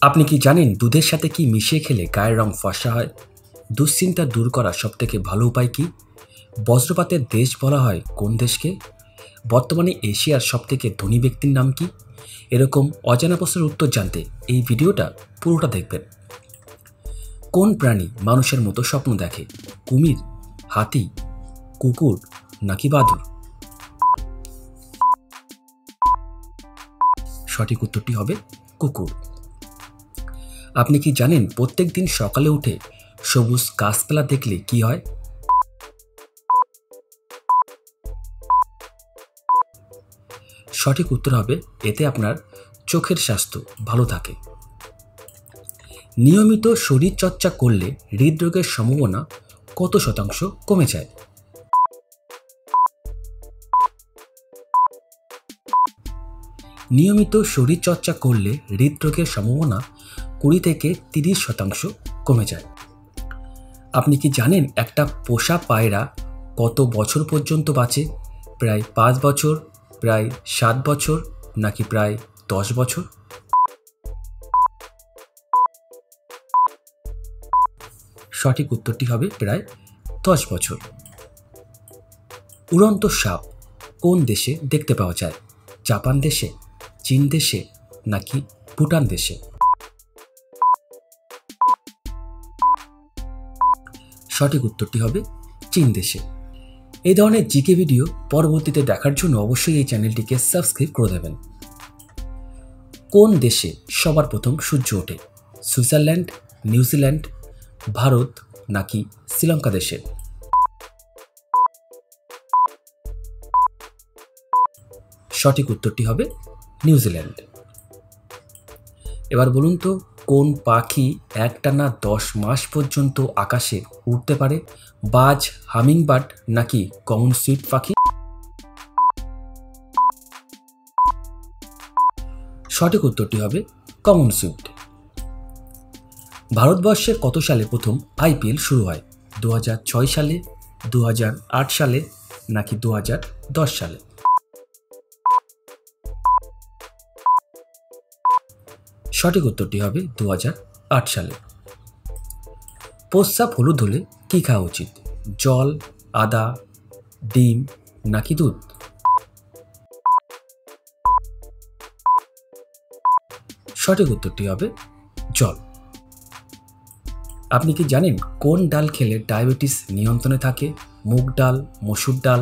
আপনি কি জানেন দুধের সাথে কি মিশিয়ে খেলে গায়ের রং ফর্সা হয়? দুশ্চিন্তা দূর করার সবথেকে ভালো উপায় কি? বজ্রপাতের দেশ বলা হয় কোন দেশকে? বর্তমানে এশিয়ার সবথেকে ধনী ব্যক্তির নাম কি? এরকম অজানা প্রশ্নের উত্তর জানতে এই ভিডিওটা পুরোটা দেখবেন। কোন প্রাণী মানুষের মতো স্বপ্ন দেখে? কুমির, হাতি, কুকুর নাকি বাদুড়? সঠিক উত্তরটি হবে কুকুর। আপনি কি জানেন প্রত্যেক দিন সকালে উঠে সবুজ গাছপালা দেখলে কি হয়? সঠিক উত্তর হবে এতে আপনার চোখের স্বাস্থ্য ভালো থাকে। নিয়মিত শরীর চর্চা করলে হৃদরোগের সম্ভাবনা কত শতাংশ কমে যায়? নিয়মিত শরীর চর্চা করলে হৃদরোগের সম্ভাবনা 20 থেকে 30% কমে যায়। আপনি কি জানেন একটা পোষা পায়রা কত বছর পর্যন্ত বাঁচে? প্রায় 5 বছর, প্রায় 7 বছর নাকি প্রায় 10 বছর? সঠিক উত্তরটি হবে প্রায় 10 বছর। উড়ন্ত সাপ কোন দেশে দেখতে পাওয়া যায়? জাপান দেশে, চীন দেশে নাকি ভুটান দেশে? সঠিক উত্তরটি হবে চীন দেশে। এই ধরনের জিকে ভিডিও পরবর্তীতে দেখার জন্য অবশ্যই এই চ্যানেলটিকে সাবস্ক্রাইব করে দেবেন। কোন দেশে সবার প্রথম সূর্য ওঠে? সুইজারল্যান্ড, নিউজিল্যান্ড, ভারত নাকি শ্রীলঙ্কা দেশে? সঠিক উত্তরটি হবে নিউজিল্যান্ড। এবার বলুন তো কোন পাখি একটানা 10 মাস পর্যন্ত আকাশে উড়তে পারে? বাজ, হামিংবার্ড নাকি কমন সুইট পাখি? সঠিক উত্তরটি হবে কমন সুইট। ভারতবর্ষে কত সালে প্রথম আইপিএল শুরু হয়? 2006 সালে, 2008 সালে নাকি 2010 সালে? সঠিক উত্তরটি হবে 2008 সালে। প্রস্রাব হলুদ হলে কী খাওয়া উচিত? জল, আদা, ডিম নাকি দুধ? সঠিক উত্তরটি হবে জল। আপনি কি জানেন কোন ডাল খেলে ডায়াবেটিস নিয়ন্ত্রণে থাকে? মুগ ডাল, মসুর ডাল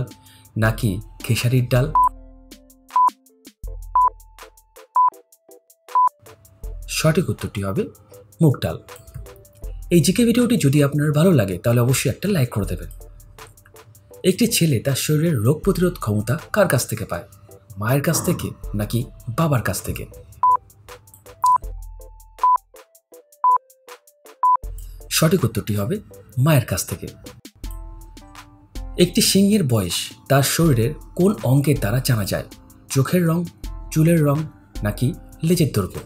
নাকি খেসারির ডাল? সঠিক উত্তরটি হবে মুগ ডাল। এই জিকে ভিডিওটি যদি আপনার ভালো লাগে তাহলে অবশ্যই একটা লাইক করে দেবেন। একটি ছেলে তার শরীরের রোগ প্রতিরোধ ক্ষমতা কার কাছ থেকে পায়? মায়ের কাছ থেকে নাকি বাবার কাছ থেকে? সঠিক উত্তরটি হবে মায়ের কাছ থেকে। একটি সিংহের বয়স তার শরীরের কোন অঙ্গের দ্বারা জানা যায়? চোখের রং, চুলের রং নাকি লেজের দৈর্ঘ্য?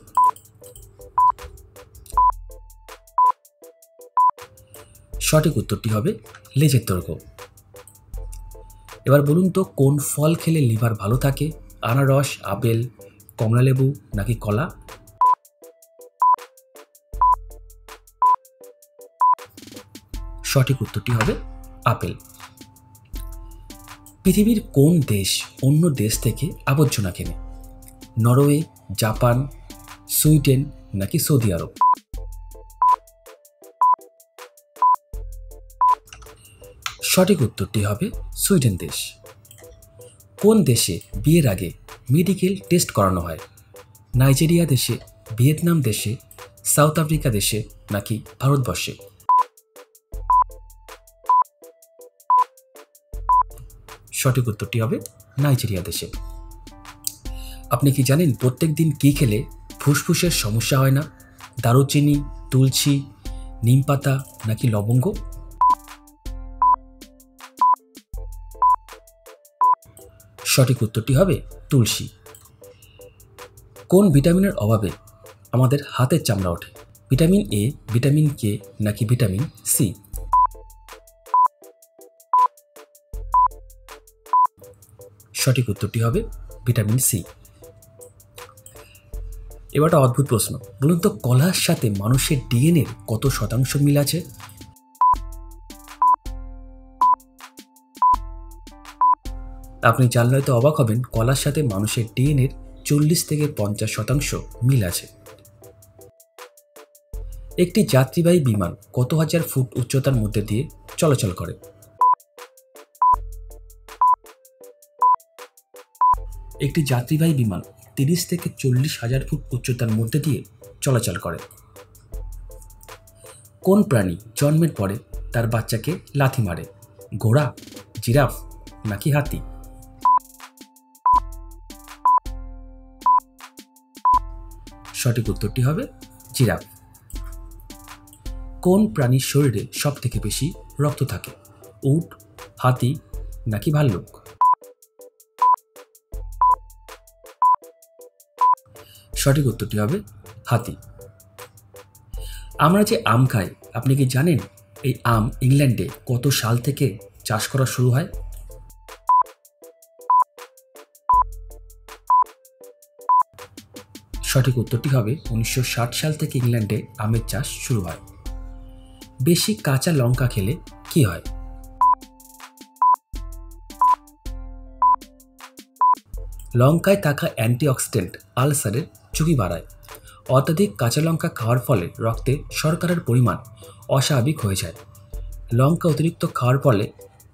সঠিক উত্তরটি হবে লেজের দৈর্ঘ্য। এবার বলুন তো কোন ফল খেলে লিভার ভালো থাকে? আনারস, আপেল, কমলালেবু নাকি কলা? সঠিক উত্তরটি হবে আপেল। পৃথিবীর কোন দেশ অন্য দেশ থেকে আবর্জনা কেনে? নরওয়ে, জাপান, সুইডেন নাকি সৌদি আরব? সঠিক উত্তরটি হবে সুইডেন দেশ। কোন দেশে বিয়ের আগে মেডিকেল টেস্ট করানো হয়? নাইজেরিয়া দেশে, ভিয়েতনাম দেশে, সাউথ আফ্রিকা দেশে নাকি ভারতবর্ষে? সঠিক উত্তরটি হবে নাইজেরিয়া দেশে। আপনি কি জানেন প্রত্যেক দিন কী খেলে ফুসফুসের সমস্যা হয় না? দারুচিনি, তুলসী, নিম পাতা নাকি লবঙ্গ? সঠিক উত্তরটি হবে তুলসী। কোন ভিটামিনের অভাবে আমাদের হাতের চামড়া ওঠে? ভিটামিন এ, ভিটামিন কে নাকি ভিটামিন সি? সঠিক উত্তরটি হবে ভিটামিন সি। এবারটা অদ্ভুত প্রশ্ন, বলুন তো কলার সাথে মানুষের ডিএনএর কত শতাংশ মিল আছে? আপনি জানলে হয়তো অবাক হবেন, কলার সাথে মানুষের ডিএনএর 40 থেকে 50% মিল আছে। একটি যাত্রীবাহী বিমান কত হাজার ফুট উচ্চতার মধ্যে দিয়ে চলাচল করে? একটি যাত্রীবাহী বিমান 30 থেকে 40 হাজার ফুট উচ্চতার মধ্যে দিয়ে চলাচল করে। কোন প্রাণী জন্মের পরে তার বাচ্চাকে লাথি মারে? ঘোড়া, জিরাফ নাকি হাতি? সঠিক উত্তরটি হবে জিরাফ। কোন প্রাণীর শরীরে সব থেকে বেশি রক্ত থাকে? উট, হাতি নাকি ভাল্লুক? সঠিক উত্তরটি হবে হাতি। আমরা যে আম খাই, আপনি কি জানেন এই আম ইংল্যান্ডে কত সাল থেকে চাষ করা শুরু হয়? সঠিক উত্তরটি হবে 1960 সাল থেকে ইংল্যান্ডে আমের চাষ শুরু হয়। বেশি কাঁচা লঙ্কা খেলে কি হয়? লঙ্কায় থাকা অ্যান্টিঅক্সিডেন্ট আলসারের ঝুঁকি বাড়ায়। অত্যাধিক কাঁচা লঙ্কা খাওয়ার ফলে রক্তে শর্করার পরিমাণ অস্বাভাবিক হয়ে যায়। লঙ্কা অতিরিক্ত খাওয়ার ফলে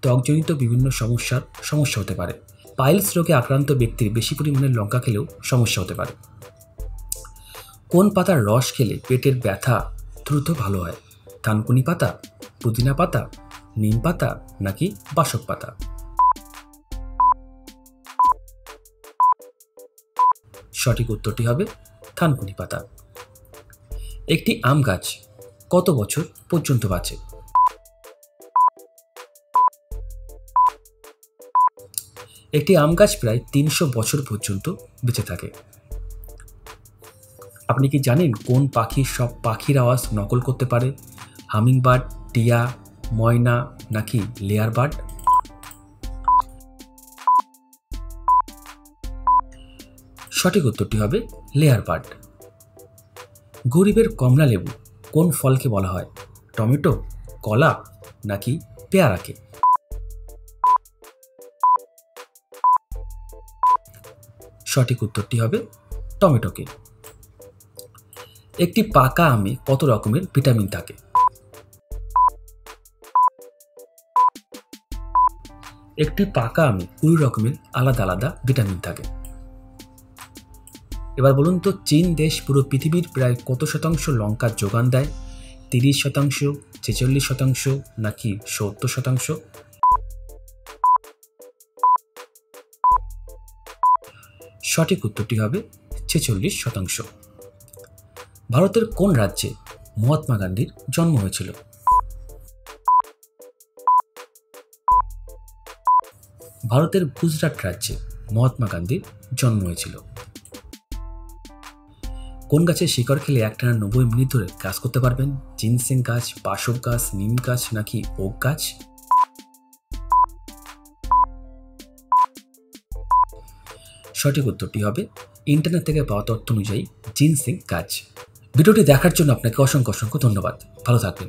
ত্বকজনিত বিভিন্ন সমস্যা হতে পারে। পাইলস রোগে আক্রান্ত ব্যক্তির বেশি পরিমাণে লঙ্কা খেলেও সমস্যা হতে পারে। কোন পাতার রস খেলে পেটের ব্যথা দ্রুত ভালো হয়? থানকুনি পাতা, পুদিনা পাতা, নিম পাতা নাকি বাসক পাতা? সঠিক উত্তরটি হবে থানকুনি পাতা। একটি আম গাছ কত বছর পর্যন্ত বাঁচে? একটি আম গাছ প্রায় 300 বছর পর্যন্ত বেঁচে থাকে। আপনি কি জানেন কোন পাখি সব পাখির আওয়াজ নকল করতে পারে? হামিংবার্ড, টিয়া, ময়না নাকি লেয়ার বার্ড? সঠিক উত্তরটি হবে লেয়ার বার্ড। গরিবের কমলা লেবু কোন ফলকে বলা হয়? টমেটো, কলা নাকি পেয়ারাকে? সঠিক উত্তরটি হবে টমেটোকে। একটি পাকা আমে কত রকমের ভিটামিন থাকে? একটি পাকা আমে 20 রকমের আলাদা আলাদা ভিটামিন থাকে। এবার বলুন তো চীন দেশ পুরো পৃথিবীর প্রায় কত শতাংশ লঙ্কার যোগান দেয়? 30%, 46% নাকি 70%? সঠিক উত্তরটি হবে 46%। ভারতের কোন রাজ্যে মহাত্মা গান্ধীর জন্ম হয়েছিল? ভারতের গুজরাট রাজ্যে মহাত্মা গান্ধীর জন্ম হয়েছিল। কোন গাছের শিকড় খেলে একটানা 90 মিনিট ধরে কাজ করতে পারবেন? জিনসেং গাছ, বাসক গাছ, নিম গাছ নাকি ওক গাছ? সঠিক উত্তরটি হবে ইন্টারনেট থেকে পাওয়া তথ্য অনুযায়ী জিনসেং গাছ। ভিডিওটি দেখার জন্য আপনাকে অসংখ্য ধন্যবাদ। ভালো থাকবেন।